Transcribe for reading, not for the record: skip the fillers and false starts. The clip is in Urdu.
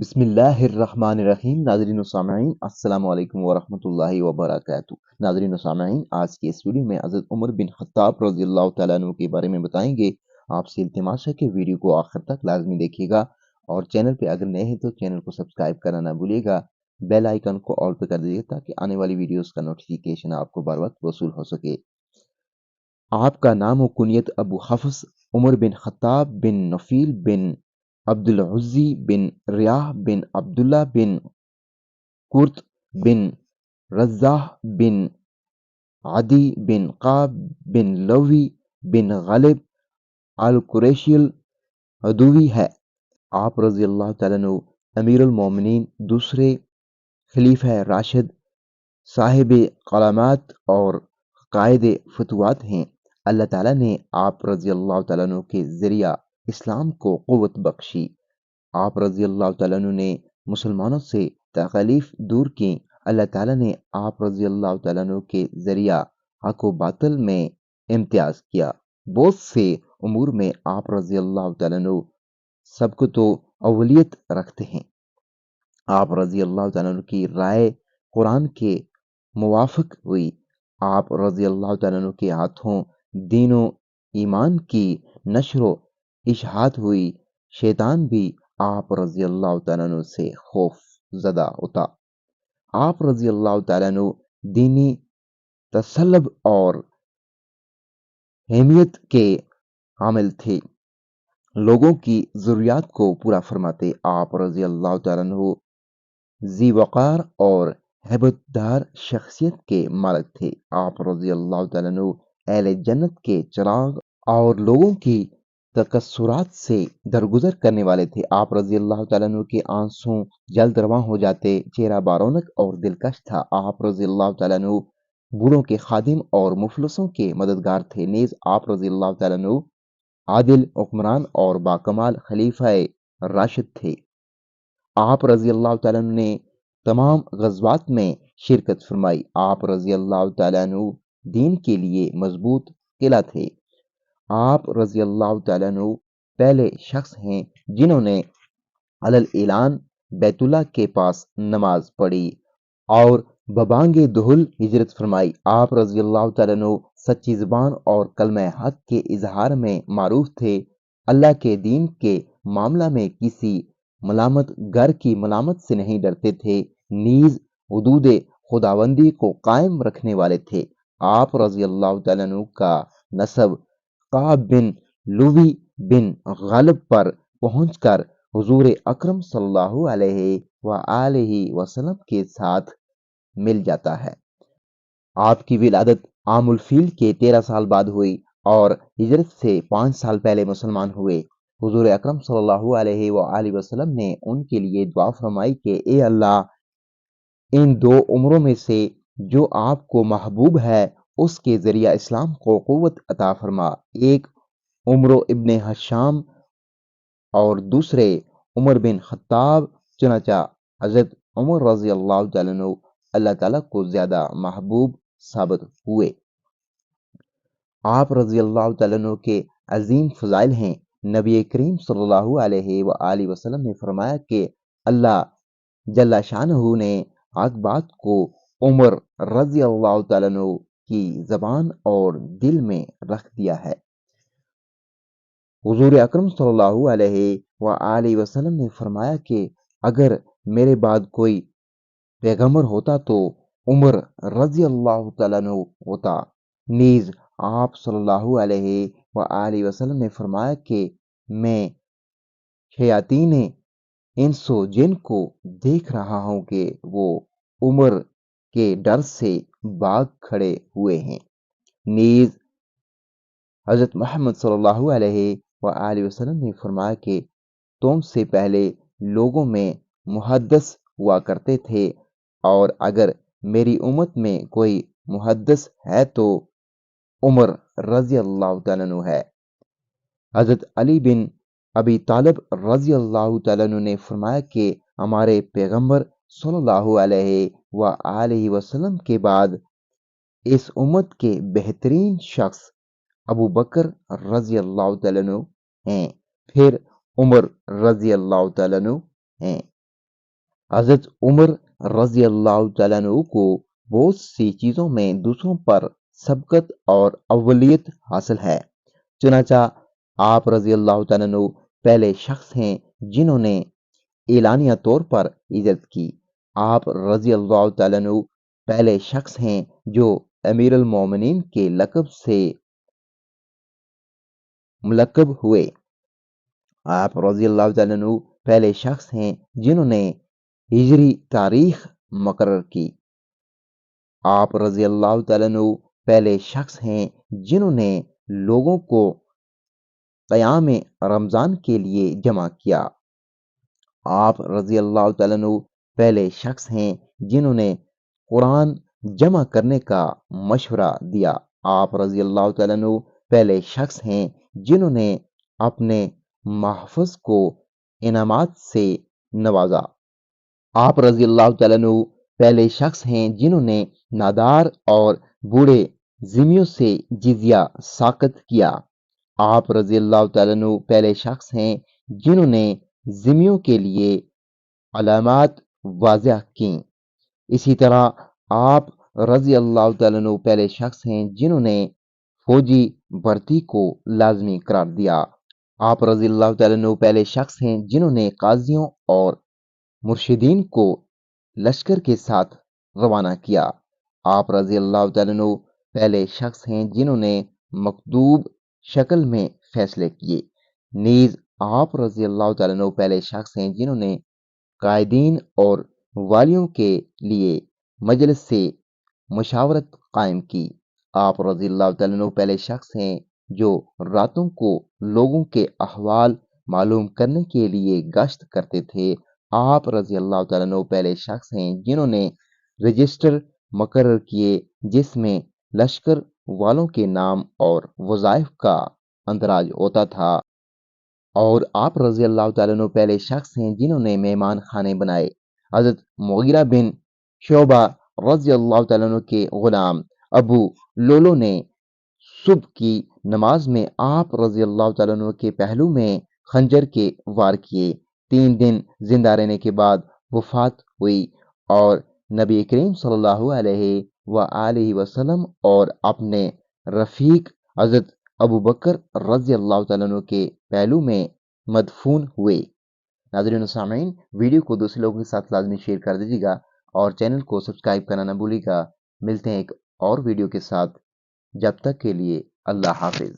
بسم اللہ الرحمن الرحیم۔ ناظرین و سامعین السلام علیکم ورحمۃ اللہ وبرکاتہ۔ ناظرین و سامعین، آج کی اس ویڈیو میں حضرت عمر بن خطاب رضی اللہ تعالیٰ عنہ کے بارے میں بتائیں گے۔ آپ سے التماس ہے کہ ویڈیو کو آخر تک لازمی دیکھیے گا، اور چینل پہ اگر نئے ہیں تو چینل کو سبسکرائب کرنا نہ بھولیے گا، بیل آئیکن کو آل پہ کر دیجیے تاکہ آنے والی ویڈیوز کا نوٹیفیکیشن آپ کو بر وقت وصول ہو سکے۔ آپ کا نام و کنیت ابو حفص عمر بن خطاب بن نفیل بن عبد العزی بن ریاح بن عبداللہ بن قرط بن رزاح بن عدی بن قاب بن لوی بن غالب القریشی العدوی ہے۔ آپ رضی اللہ تعالیٰ عنہ امیر المومنین، دوسرے خلیفہ راشد، صاحب کلامات اور قائد فتوحات ہیں۔ اللہ تعالیٰ نے آپ رضی اللہ تعالیٰ عنہ کے ذریعہ اسلام کو قوت بخشی۔ آپ رضی اللہ تعالیٰ عنہ نے مسلمانوں سے تکالیف دور کی۔ اللہ تعالیٰ نے آپ رضی اللہ تعالیٰ عنہ کے ذریعہ حق و باطل میں امتیاز کیا۔ بہت سے امور میں آپ رضی اللہ تعالیٰ عنہ سب کو تو اولیت رکھتے ہیں۔ آپ رضی اللہ تعالیٰ عنہ کی رائے قرآن کے موافق ہوئی۔ آپ رضی اللہ تعالیٰ عنہ کے ہاتھوں دین و ایمان کی نشر و اشاعت ہوئی۔ شیطان بھی آپ رضی اللہ تعالیٰ عنہ سے خوف زدہ ہوتا۔ آپ رضی اللہ تعالیٰ عنہ دینی تسلب اور اہمیت کے حامل تھے، لوگوں کی ضروریات کو پورا فرماتے۔ آپ رضی اللہ تعالیٰ عنہ ذی وقار اور ہیبت دار شخصیت کے مالک تھے۔ آپ رضی اللہ تعالیٰ عنہ اہل جنت کے چراغ اور لوگوں کی تکثرات سے درگزر کرنے والے تھے۔ آپ رضی اللہ تعالیٰ عنہ کے آنسوں جلد رواں ہو جاتے، چہرہ بارونق اور دلکش تھا۔ آپ رضی اللہ تعالیٰ عنہ بوڑھوں کے خادم اور مفلسوں کے مددگار تھے۔ نیز آپ رضی اللہ تعالیٰ عنہ عادل حکمران اور باکمال خلیفہ راشد تھے۔ آپ رضی اللہ تعالیٰ عنہ نے تمام غزوات میں شرکت فرمائی۔ آپ رضی اللہ تعالیٰ عنہ دین کے لیے مضبوط قلعہ تھے۔ آپ رضی اللہ تعالیٰ عنہ پہلے شخص ہیں جنہوں نے علل اعلان بیت اللہ کے پاس نماز پڑھی اور ببانگ دہل ہجرت فرمائی۔ آپ رضی اللہ تعالیٰ عنہ سچی زبان اور کلمہ حق کے اظہار میں معروف تھے۔ اللہ کے دین کے معاملہ میں کسی ملامت گر کی ملامت سے نہیں ڈرتے تھے، نیز حدود خداوندی کو قائم رکھنے والے تھے۔ آپ رضی اللہ تعالیٰ عنہ کا نسب قعب بن لوی بن غالب پر پہنچ کر حضور اکرم صلی اللہ علیہ وآلہ وسلم کے ساتھ مل جاتا ہے۔ آپ کی ولادت عام الفیل کے 13 سال بعد ہوئی اور ہجرت سے 5 سال پہلے مسلمان ہوئے۔ حضور اکرم صلی اللہ علیہ وآلہ وسلم نے ان کے لیے دعا فرمائی کہ اے اللہ، ان دو عمروں میں سے جو آپ کو محبوب ہے اس کے ذریعہ اسلام کو قوت عطا فرما۔ ایک عمر ابن حشام اور دوسرے عمر بن خطاب۔ چنانچہ حضرت عمر رضی اللہ تعالیٰ عنہ اللہ تعالیٰ کو زیادہ محبوب ثابت ہوئے۔ آپ رضی اللہ تعالیٰ عنہ کے عظیم فضائل ہیں۔ نبی کریم صلی اللہ علیہ وآلہ وسلم نے فرمایا کہ اللہ جل شانہ نے حق بات کو عمر رضی اللہ تعالیٰ عنہ کی زبان اور دل میں رکھ دیا ہے۔ حضور اکرم صلی اللہ علیہ وآلہ وسلم نے فرمایا کہ اگر میرے بعد کوئی پیغمبر ہوتا تو عمر رضی اللہ تعالیٰ عنہ ہوتا۔ نیز آپ صلی اللہ علیہ وآلہ وسلم نے فرمایا کہ میں شیاطین انس و جن کو دیکھ رہا ہوں کہ وہ عمر کے ڈر سے بھاگ کھڑے ہوئے ہیں۔ نیز حضرت محمد صلی اللہ علیہ وآلہ وسلم نے فرمایا کہ تم سے پہلے لوگوں میں محدث ہوا کرتے تھے، اور اگر میری امت میں کوئی محدث ہے تو عمر رضی اللہ تعالیٰ عنہ ہے۔ حضرت علی بن ابی طالب رضی اللہ تعالیٰ عنہ نے فرمایا کہ ہمارے پیغمبر صلی اللہ علیہ وآلہ وسلم کے بعد اس امت کے بہترین شخص ابو بکر رضی اللہ تعالیٰ عنہ ہیں، پھر عمر رضی اللہ تعالیٰ عنہ ہیں۔ حضرت عمر رضی اللہ تعالیٰ عنہ کو بہت سی چیزوں میں دوسروں پر سبقت اور اولیت حاصل ہے، چنانچہ آپ رضی اللہ تعالیٰ عنہ پہلے شخص ہیں جنہوں نے اعلانیہ طور پر عزت کی۔ آپ رضی اللہ تعالیٰ عنہ پہلے شخص ہیں جو امیر المومنین کے لقب سے ملقب ہوئے۔ آپ رضی اللہ تعالیٰ عنہ پہلے شخص ہیں جنہوں نے ہجری تاریخ مقرر کی۔ آپ رضی اللہ تعالیٰ عنہ پہلے شخص ہیں جنہوں نے لوگوں کو قیام رمضان کے لیے جمع کیا۔ آپ رضی اللہ تعالیٰ عنہ پہلے شخص ہیں جنہوں نے قرآن جمع کرنے کا مشورہ دیا۔ آپ رضی اللہ تعالیٰ عنہ پہلے شخص ہیں جنہوں نے اپنے محافظ کو انعامات سے نوازا۔ آپ رضی اللہ تعالیٰ عنہ پہلے شخص ہیں جنہوں نے نادار اور بوڑھے ذمیوں سے جزیہ ساقط کیا۔ آپ رضی اللہ تعالیٰ عنہ پہلے شخص ہیں جنہوں نے ذمیوں کے لیے علامات واضح کیں۔ اسی طرح آپ رضی اللہ تعالیٰ عنہ پہلے شخص ہیں جنہوں نے فوجی بھرتی کو لازمی قرار دیا۔ آپ رضی اللہ تعالیٰ عنہ پہلے شخص ہیں جنہوں نے قاضیوں اور مرشدین کو لشکر کے ساتھ روانہ کیا۔ آپ رضی اللہ تعالیٰ عنہ پہلے شخص ہیں جنہوں نے مکتوب شکل میں فیصلے کیے۔ نیز آپ رضی اللہ تعالیٰ عنہ پہلے شخص ہیں جنہوں نے قائدین اور والیوں کے لیے مجلس سے مشاورت قائم کی۔ آپ رضی اللہ تعالیٰ عنہ پہلے شخص ہیں جو راتوں کو لوگوں کے احوال معلوم کرنے کے لیے گشت کرتے تھے۔ آپ رضی اللہ تعالیٰ عنہ پہلے شخص ہیں جنہوں نے رجسٹر مقرر کیے جس میں لشکر والوں کے نام اور وظائف کا اندراج ہوتا تھا، اور آپ رضی اللہ تعالیٰ عنہ پہلے شخص ہیں جنہوں نے مہمان خانے بنائے۔ حضرت مغیرہ بن شعبہ رضی اللہ تعالیٰ عنہ کے غلام ابو لولو نے صبح کی نماز میں آپ رضی اللہ تعالیٰ عنہ کے پہلو میں خنجر کے وار کیے۔ 3 دن زندہ رہنے کے بعد وفات ہوئی اور نبی کریم صلی اللہ علیہ وآلہ وسلم اور اپنے رفیق حضرت ابو بکر رضی اللہ تعالیٰ عنہ کے پہلو میں مدفون ہوئے۔ ناظرین و سامعین، ویڈیو کو دوسرے لوگوں کے ساتھ لازمی شیئر کر دیجیے گا اور چینل کو سبسکرائب کرنا نہ بھولیے گا۔ ملتے ہیں ایک اور ویڈیو کے ساتھ، جب تک کے لیے اللہ حافظ۔